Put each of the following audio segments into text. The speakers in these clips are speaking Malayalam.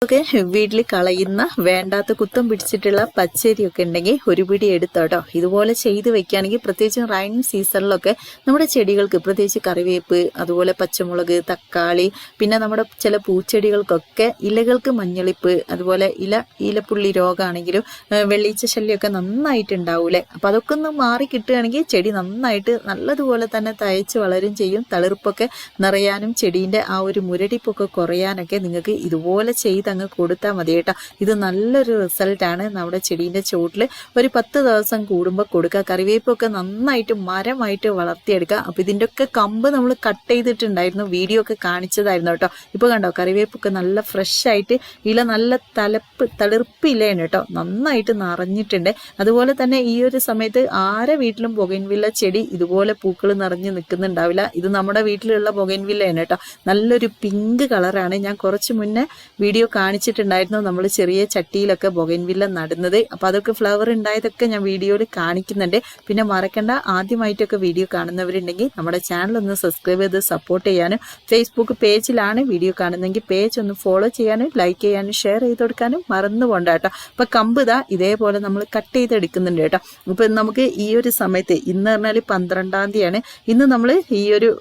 ഒക്കെ വീട്ടിൽ കളയുന്ന വേണ്ടാത്ത കുത്തം പിടിച്ചിട്ടുള്ള പച്ചരിയൊക്കെ ഉണ്ടെങ്കിൽ ഒരു പിടി എടുത്തോട്ടോ. ഇതുപോലെ ചെയ്ത് വെക്കുകയാണെങ്കിൽ പ്രത്യേകിച്ചും റൈൻ സീസണിലൊക്കെ നമ്മുടെ ചെടികൾക്ക് പ്രത്യേകിച്ച് കറിവേപ്പ്, അതുപോലെ പച്ചമുളക്, തക്കാളി, പിന്നെ നമ്മുടെ ചില പൂച്ചെടികൾക്കൊക്കെ ഇലകൾക്ക് മഞ്ഞളിപ്പ്, അതുപോലെ ഇലപ്പുള്ളി രോഗമാണെങ്കിലും വെള്ളീച്ച ശല്യമൊക്കെ നന്നായിട്ട് ഉണ്ടാവൂലേ. അപ്പം അതൊക്കെ ഒന്ന് മാറി കിട്ടുകയാണെങ്കിൽ ചെടി നന്നായിട്ട് നല്ലതുപോലെ തന്നെ തയച്ച് വളരും ചെയ്യും. തളിർപ്പൊക്കെ നിറയാനും ചെടീൻ്റെ ആ ഒരു മുരടിപ്പൊക്കെ കുറയാനൊക്കെ നിങ്ങൾക്ക് ഇതുപോലെ ചെയ്ത് അങ്ങ് കൊടുത്താൽ മതി കേട്ടോ. ഇത് നല്ലൊരു റിസൾട്ടാണ്. നമ്മുടെ ചെടീൻ്റെ ചുവട്ടിൽ ഒരു 10 ദിവസം കൂടുമ്പോൾ കൊടുക്കുക. കറിവേപ്പൊക്കെ നന്നായിട്ട് മരമായിട്ട് വളർത്തിയെടുക്കുക. അപ്പോൾ ഇതിൻ്റെ ഒക്കെ കമ്പ് നമ്മൾ കട്ട് ചെയ്തിട്ടുണ്ടായിരുന്നു, വീഡിയോ ഒക്കെ കാണിച്ചതായിരുന്നു കേട്ടോ. ഇപ്പോൾ കണ്ടോ കറിവേപ്പൊക്കെ നല്ല ഫ്രഷ് ആയിട്ട് ഇല നല്ല തളിർപ്പ് ഇലയാണ് കേട്ടോ, നന്നായിട്ട് നിറഞ്ഞിട്ടുണ്ട്. അതുപോലെ തന്നെ ഈ ഒരു സമയത്ത് ആരെ വീട്ടിലും ബൊഗൈൻവില്ല ചെടി ഇതുപോലെ പൂക്കൾ നിറഞ്ഞ് നിൽക്കുന്നുണ്ടാവില്ല. ഇത് നമ്മുടെ വീട്ടിലുള്ള ബൊഗൈൻവില്ലയാണ് കേട്ടോ. നല്ലൊരു പിങ്ക് കളറാണ്. ഞാൻ കുറച്ച് മുന്നേ വീഡിയോ കാണിച്ചിട്ടുണ്ടായിരുന്നു നമ്മൾ ചെറിയ ചട്ടിയിലൊക്കെ ബൊഗൈൻവില്ല നടുന്നത്. അപ്പോൾ അതൊക്കെ ഫ്ലവർ ഉണ്ടായതൊക്കെ ഞാൻ വീഡിയോയിൽ കാണിക്കുന്നുണ്ട്. പിന്നെ മറക്കണ്ട, ആദ്യമായിട്ടൊക്കെ വീഡിയോ കാണുന്നവരുണ്ടെങ്കിൽ നമ്മുടെ ചാനൽ ഒന്ന് സബ്സ്ക്രൈബ് ചെയ്ത് സപ്പോർട്ട് ചെയ്യാനും, ഫേസ്ബുക്ക് പേജിലാണ് വീഡിയോ കാണുന്നതെങ്കിൽ പേജ് ഒന്ന് ഫോളോ ചെയ്യാനും ലൈക്ക് ചെയ്യാനും ഷെയർ ചെയ്ത് കൊടുക്കാനും മറന്നു പോണ്ട കേട്ടോ. അപ്പോൾ കമ്പ് ഇതേപോലെ നമ്മൾ കട്ട് ചെയ്തെടുക്കുന്നുണ്ട് കേട്ടോ. അപ്പോൾ നമുക്ക് ഈ ഒരു സമയത്ത് ഇന്ന് പറഞ്ഞാൽ 12-ാം തീയതിയാണ്. ഇന്ന് നമ്മൾ ഈ ഒരു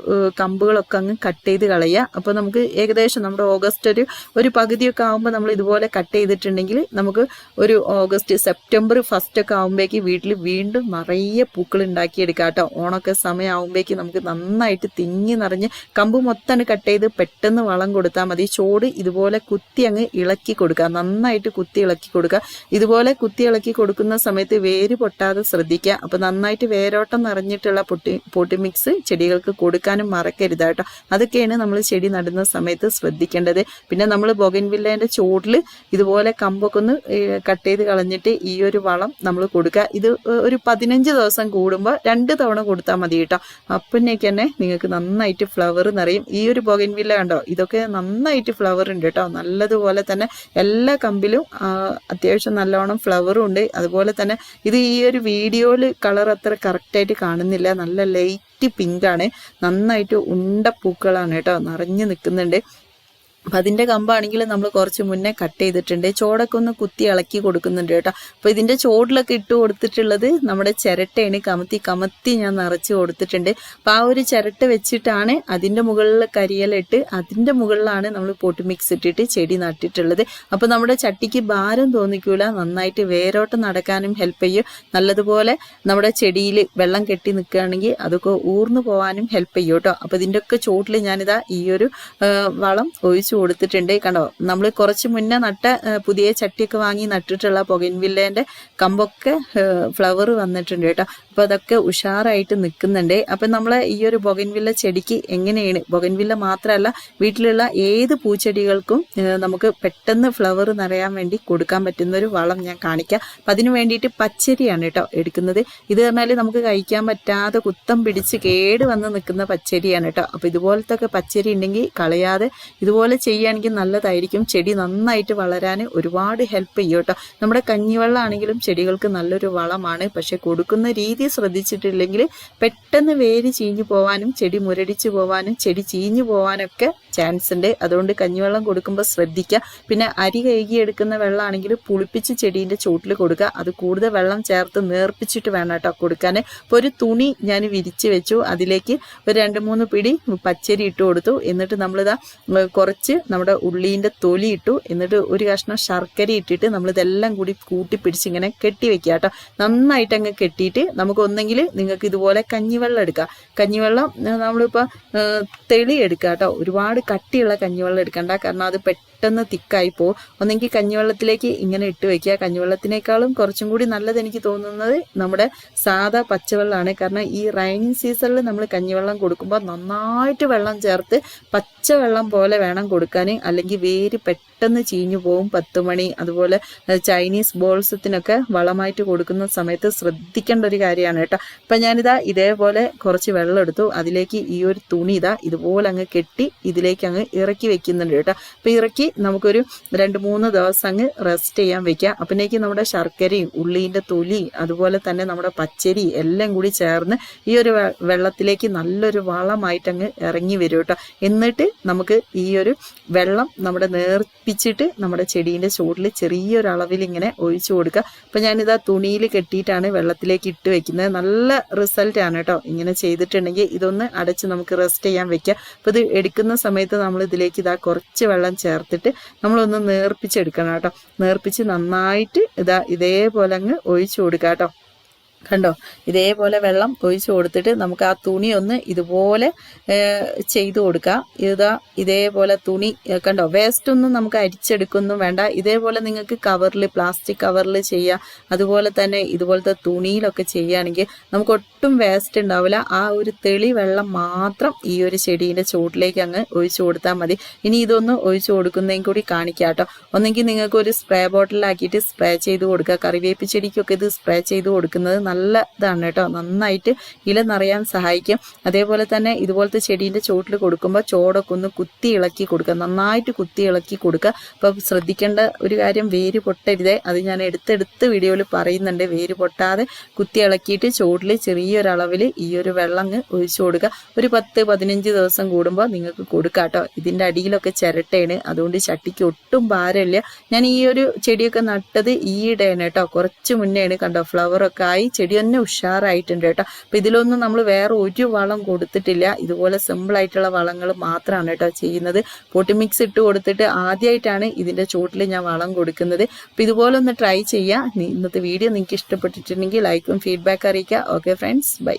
കമ്പുകളൊക്കെ അങ്ങ് കട്ട് ചെയ്ത് കളയുക. അപ്പോൾ നമുക്ക് ഏകദേശം നമ്മുടെ ഓഗസ്റ്റ് ഒരു പകുതിയൊക്കെ ആകുമ്പോൾ നമ്മൾ ഇതുപോലെ കട്ട് ചെയ്തിട്ടുണ്ടെങ്കിൽ നമുക്ക് ഒരു ഓഗസ്റ്റ് സെപ്റ്റംബർ 1 ഒക്കെ ആകുമ്പോഴേക്ക് വീട്ടിൽ വീണ്ടും നിറയെ പൂക്കൾ ഉണ്ടാക്കിയെടുക്കാം കേട്ടോ. ഓണൊക്കെ സമയമാകുമ്പോഴേക്ക് നമുക്ക് നന്നായിട്ട് തിങ്ങി നിറഞ്ഞ് കമ്പ് മൊത്തം കട്ട് ചെയ്ത് പെട്ടെന്ന് വളം കൊടുത്താൽ മതി. ചോട് ഇതുപോലെ കുത്തി അങ്ങ് ഇളക്കി കൊടുക്കുക, നന്നായിട്ട് കുത്തി ഇളക്കി കൊടുക്കുക. ഇതുപോലെ കുത്തി ഇളക്കി കൊടുക്കുന്ന സമയത്ത് വേര് പൊട്ടാതെ ശ്രദ്ധിക്കുക. അപ്പോൾ നന്നായിട്ട് വേരോട്ടം നിറഞ്ഞിട്ടുള്ള പൊട്ടി മിക്സ് ചെടികൾക്ക് കൊടുക്കാനും മറക്കരുത് കേട്ടോ. അതൊക്കെയാണ് നമ്മൾ ചെടി നടുന്ന സമയത്ത് ശ്രദ്ധിക്കേണ്ടത്. പിന്നെ നമ്മൾ ബൊഗൈൻവില്ലേൻ്റെ ചോട്ടിൽ ഇതുപോലെ കമ്പൊക്കെ ഒന്ന് കട്ട് ചെയ്ത് കളഞ്ഞിട്ട് ഈ ഒരു വളം നമ്മൾ കൊടുക്കുക. ഇത് ഒരു 15 ദിവസം കൂടുമ്പോൾ 2 തവണ കൊടുത്താൽ മതി കേട്ടോ. അപ്പോഴേക്ക് തന്നെ നിങ്ങൾക്ക് നന്നായിട്ട് ഫ്ലവർ നിറയും. ഈ ഒരു ബൊഗൈൻവില്ല കണ്ടോ, ഇതൊക്കെ നന്നായിട്ട് ഫ്ലവർ ഉണ്ട് കേട്ടോ. നല്ലതുപോലെ തന്നെ എല്ലാ കമ്പിലും അത്യാവശ്യം നല്ലോണം ഫ്ലവറും ഉണ്ട്. അതുപോലെ തന്നെ ഇത് ഈ ഒരു വീഡിയോയിൽ കളർ അത്ര കറക്റ്റായിട്ട് കാണുന്നില്ല, നല്ല ലൈറ്റ് പിങ്കാണ്, നന്നായിട്ട് ഉണ്ട പൂക്കളാണ് കേട്ടോ, നിറഞ്ഞു നിൽക്കുന്നുണ്ട്. അപ്പം അതിൻ്റെ കമ്പാണെങ്കിൽ നമ്മൾ കുറച്ച് മുന്നേ കട്ട് ചെയ്തിട്ടുണ്ട്. ചോടൊക്കെ ഒന്ന് കുത്തി ഇളക്കി കൊടുക്കുന്നുണ്ട് കേട്ടോ. അപ്പോൾ ഇതിൻ്റെ ചോടിലൊക്കെ ഇട്ട് കൊടുത്തിട്ടുള്ളത് നമ്മുടെ ചിരട്ടയാണ്. കമത്തി ഞാൻ നിറച്ച് കൊടുത്തിട്ടുണ്ട്. അപ്പോൾ ആ ഒരു ചിരട്ട വെച്ചിട്ടാണ് അതിൻ്റെ മുകളിൽ കരിയിലിട്ട് അതിൻ്റെ മുകളിലാണ് നമ്മൾ പോട്ട് മിക്സ് ഇട്ടിട്ട് ചെടി നട്ടിട്ടുള്ളത്. അപ്പോൾ നമ്മുടെ ചട്ടിക്ക് ഭാരം തോന്നിക്കൂല, നന്നായിട്ട് വേരോട്ടം നടക്കാനും ഹെൽപ്പ് ചെയ്യും. നല്ലതുപോലെ നമ്മുടെ ചെടിയിൽ വെള്ളം കെട്ടി നിൽക്കുകയാണെങ്കിൽ അതൊക്കെ ഊർന്നു പോകാനും ഹെൽപ്പ് ചെയ്യും കേട്ടോ. അപ്പോൾ ഇതിൻ്റെയൊക്കെ ചോട്ടിൽ ഞാനിതാ ഈ ഒരു വളം ഒഴിച്ച് കൊടുത്തിട്ടുണ്ട്. കണ്ടോ, നമ്മൾ കുറച്ച് മുന്നേ നട്ട പുതിയ ചട്ടിയൊക്കെ വാങ്ങി നട്ടിട്ടുള്ള ബൊഗൈൻവില്ലേൻ്റെ കമ്പൊക്കെ ഫ്ലവർ വന്നിട്ടുണ്ട് കേട്ടോ. അപ്പോൾ അതൊക്കെ ഉഷാറായിട്ട് നിൽക്കുന്നുണ്ട്. അപ്പം നമ്മളെ ഈ ഒരു ബൊഗൈൻവില്ല ചെടിക്ക് എങ്ങനെയാണ്, ബൊഗൈൻവില്ല മാത്രമല്ല വീട്ടിലുള്ള ഏത് പൂച്ചെടികൾക്കും നമുക്ക് പെട്ടെന്ന് ഫ്ലവർ നിറയാൻ വേണ്ടി കൊടുക്കാൻ പറ്റുന്ന ഒരു വളം ഞാൻ കാണിക്കാം. അപ്പം അതിന് വേണ്ടിയിട്ട് പച്ചരിയാണ് കേട്ടോ എടുക്കുന്നത്. ഇത് പറഞ്ഞാൽ നമുക്ക് കഴിക്കാൻ പറ്റാതെ കുത്തം പിടിച്ച് കേട് വന്ന് നിൽക്കുന്ന പച്ചരിയാണ് കേട്ടോ. അപ്പോൾ ഇതുപോലത്തെ ഒക്കെ പച്ചരി ഉണ്ടെങ്കിൽ കളയാതെ ഇതുപോലെ ചെയ്യുകയാണെങ്കിൽ നല്ലതായിരിക്കും. ചെടി നന്നായിട്ട് വളരാൻ ഒരുപാട് ഹെൽപ്പ് ചെയ്യും കേട്ടോ. നമ്മുടെ കഞ്ഞിവെള്ളം ആണെങ്കിലും ചെടികൾക്ക് നല്ലൊരു വളമാണ്. പക്ഷെ കൊടുക്കുന്ന രീതി ശ്രദ്ധിച്ചിട്ടില്ലെങ്കിൽ പെട്ടെന്ന് വേര് ചീഞ്ഞു പോവാനും ചെടി മുരടിച്ചു പോവാനും ചെടി ചീഞ്ഞു പോവാനൊക്കെ ചാൻസ് ഉണ്ട്. അതുകൊണ്ട് കഞ്ഞിവെള്ളം കൊടുക്കുമ്പോൾ ശ്രദ്ധിക്കുക. പിന്നെ അരി കഴുകിയെടുക്കുന്ന വെള്ളമാണെങ്കിൽ പുളിപ്പിച്ച് ചെടീൻ്റെ ചോട്ടിൽ കൊടുക്കുക. അത് കൂടുതൽ വെള്ളം ചേർത്ത് നേർപ്പിച്ചിട്ട് വേണം കേട്ടോ കൊടുക്കാൻ. ഇപ്പോൾ ഒരു തുണി ഞാൻ വിരിച്ച് വെച്ചു, അതിലേക്ക് ഒരു 2-3 പിടി പച്ചരി ഇട്ട് കൊടുത്തു. എന്നിട്ട് നമ്മളിതാ കുറച്ച് നമ്മുടെ ഉള്ളീൻ്റെ തൊലി ഇട്ടു. എന്നിട്ട് ഒരു കഷ്ണം ശർക്കര ഇട്ടിട്ട് നമ്മളിതെല്ലാം കൂടി കൂട്ടിപ്പിടിച്ച് ഇങ്ങനെ കെട്ടി വെക്കുക കേട്ടോ. നന്നായിട്ട് അങ്ങ് കെട്ടിയിട്ട് നമുക്ക് ഒന്നെങ്കിൽ നിങ്ങൾക്ക് ഇതുപോലെ കഞ്ഞിവെള്ളം എടുക്കാം. കഞ്ഞിവെള്ളം നമ്മളിപ്പോൾ തെളി എടുക്കുക കേട്ടോ. ഒരുപാട് കട്ടിയുള്ള കഞ്ഞിവെള്ളം എടുക്കണ്ട, കാരണം അത് പെട്ടെന്ന് തിക്കായി പോകും. ഒന്നെങ്കിൽ കഞ്ഞിവെള്ളത്തിലേക്ക് ഇങ്ങനെ ഇട്ട് വയ്ക്കുക. കഞ്ഞിവെള്ളത്തിനേക്കാളും കുറച്ചും കൂടി നല്ലത് എനിക്ക് തോന്നുന്നത് നമ്മുടെ സാധാ പച്ചവെള്ളമാണ്. കാരണം ഈ റൈനിങ് സീസണിൽ നമ്മൾ കഞ്ഞിവെള്ളം കൊടുക്കുമ്പോൾ നന്നായിട്ട് വെള്ളം ചേർത്ത് പച്ചവെള്ളം പോലെ വേണം കൊടുക്കാൻ, അല്ലെങ്കിൽ വേര് പെട്ടെന്ന് ചീഞ്ഞു പോകും. 10 മണി അതുപോലെ ചൈനീസ് ബോൾസത്തിനൊക്കെ വളമായിട്ട് കൊടുക്കുന്ന സമയത്ത് ശ്രദ്ധിക്കേണ്ട ഒരു കാര്യമാണ് കേട്ടോ. അപ്പം ഞാനിതാ ഇതേപോലെ കുറച്ച് വെള്ളം എടുത്തു, അതിലേക്ക് ഈ ഒരു തുണി ഇതുപോലെ അങ്ങ് കെട്ടി ഇതിലേക്ക് അങ്ങ് ഇറക്കി വെക്കുന്നുണ്ട് കേട്ടോ. അപ്പോൾ ഇറക്കി നമുക്കൊരു 2-3 ദിവസം അങ്ങ് റെസ്റ്റ് ചെയ്യാൻ വെക്കാം. അപ്പോഴേക്ക് നമ്മുടെ ശർക്കരയും ഉള്ളീൻ്റെ തൊലി അതുപോലെ തന്നെ നമ്മുടെ പച്ചരി എല്ലാം കൂടി ചേർന്ന് ഈ ഒരു വെള്ളത്തിലേക്ക് നല്ലൊരു വളമായിട്ട് അങ്ങ് ഇറങ്ങി വരും കേട്ടോ. എന്നിട്ട് നമുക്ക് ഈ ഒരു വെള്ളം നമ്മുടെ നേർപ്പിച്ചിട്ട് നമ്മുടെ ചെടീൻ്റെ ചുവട്ടിൽ ചെറിയൊരളവിൽ ഇങ്ങനെ ഒഴിച്ചു കൊടുക്കുക. അപ്പം ഞാനിതാ തുണിയിൽ കെട്ടിയിട്ടാണ് വെള്ളത്തിലേക്ക് ഇട്ട് വെക്കുന്നത്. നല്ല റിസൾട്ടാണ് കേട്ടോ. ഇങ്ങനെ ചെയ്തിട്ടുണ്ടെങ്കിൽ ഇതൊന്ന് അടച്ച് നമുക്ക് റെസ്റ്റ് ചെയ്യാൻ വെക്കാം. അപ്പോൾ ഇത് എടുക്കുന്ന സമയത്ത് നമ്മൾ ഇതിലേക്ക് ഇതാ കുറച്ച് വെള്ളം ചേർത്തിട്ട് നമ്മളൊന്ന് നേർപ്പിച്ചെടുക്കണം കേട്ടോ. നേർപ്പിച്ച് നന്നായിട്ട് ഇതേപോലെ അങ്ങ് ഒഴിച്ചു കൊടുക്കുക കേട്ടോ. കണ്ടോ, ഇതേപോലെ വെള്ളം ഒഴിച്ചു കൊടുത്തിട്ട് നമുക്ക് ആ തുണി ഒന്ന് ഇതുപോലെ ചെയ്തു കൊടുക്കുക. ഇതേപോലെ തുണി കണ്ടോ, വേസ്റ്റ് ഒന്നും നമുക്ക് അരിച്ചെടുക്കൊന്നും വേണ്ട. ഇതേപോലെ നിങ്ങൾക്ക് കവറിൽ, പ്ലാസ്റ്റിക് കവറിൽ ചെയ്യാം. അതുപോലെ തന്നെ ഇതുപോലത്തെ തുണിയിലൊക്കെ ചെയ്യുകയാണെങ്കിൽ നമുക്ക് ഒട്ടും വേസ്റ്റ് ഉണ്ടാവില്ല. ആ ഒരു തെളി വെള്ളം മാത്രം ഈ ഒരു ചെടീൻ്റെ ചുവട്ടിലേക്ക് അങ്ങ് ഒഴിച്ചു കൊടുത്താൽ മതി. ഇനി ഇതൊന്ന് ഒഴിച്ചു കൊടുക്കുന്നതും കൂടി കാണിക്കാം കേട്ടോ. ഒന്നെങ്കിൽ നിങ്ങൾക്ക് ഒരു സ്പ്രേ ബോട്ടിലാക്കിയിട്ട് സ്പ്രേ ചെയ്ത് കൊടുക്കുക. കറിവേപ്പ് ചെടിക്കൊക്കെ ഇത് സ്പ്രേ ചെയ്ത് കൊടുക്കുന്നത് നല്ല ഇതാണ് കേട്ടോ. നന്നായിട്ട് ഇല നിറയാൻ സഹായിക്കും. അതേപോലെ തന്നെ ഇതുപോലത്തെ ചെടീൻ്റെ ചുവട്ടിൽ കൊടുക്കുമ്പോൾ ചോടൊക്കെ ഒന്ന് കുത്തി ഇളക്കി കൊടുക്കുക. നന്നായിട്ട് കുത്തി ഇളക്കി കൊടുക്കുക. അപ്പോൾ ശ്രദ്ധിക്കേണ്ട ഒരു കാര്യം, വേര് പൊട്ടരുതേ. അത് ഞാൻ എടുത്തെടുത്ത് വീഡിയോയിൽ പറയുന്നുണ്ട്. വേര് പൊട്ടാതെ കുത്തി ഇളക്കിയിട്ട് ചുവട്ടിൽ ചെറിയൊരളവിൽ ഈ ഒരു വെള്ളം ഒഴിച്ചു കൊടുക്കുക. ഒരു 10-15 ദിവസം കൂടുമ്പോൾ നിങ്ങൾക്ക് കൊടുക്കാം കേട്ടോ. ഇതിൻ്റെ അടിയിലൊക്കെ ചിരട്ടയാണ്, അതുകൊണ്ട് ചട്ടിക്ക് ഒട്ടും ഭാരമില്ല. ഞാൻ ഈ ഒരു ചെടിയൊക്കെ നട്ടത് ഈയിടെയാണ് കേട്ടോ. കുറച്ച് മുന്നെയാണ്. കണ്ടോ, ഫ്ലവറൊക്കെ ആയി ചെടി തന്നെ ഉഷാറായിട്ടുണ്ട് കേട്ടോ. അപ്പം ഇതിലൊന്നും നമ്മൾ വേറെ ഒരു വളം കൊടുത്തിട്ടില്ല. ഇതുപോലെ സിമ്പിൾ ആയിട്ടുള്ള വളങ്ങൾ മാത്രമാണ് കേട്ടോ ചെയ്യുന്നത്. പോട്ടി മിക്സ് ഇട്ട് കൊടുത്തിട്ട് ആദ്യമായിട്ടാണ് ഇതിൻ്റെ ചുവട്ടിൽ ഞാൻ വളം കൊടുക്കുന്നത്. അപ്പം ഇതുപോലെ ഒന്ന് ട്രൈ ചെയ്യാം. ഇന്നത്തെ വീഡിയോ നിങ്ങൾക്ക് ഇഷ്ടപ്പെട്ടിട്ടുണ്ടെങ്കിൽ ലൈക്കും ഫീഡ്ബാക്ക് അറിയിക്കുക. Okay friends, by.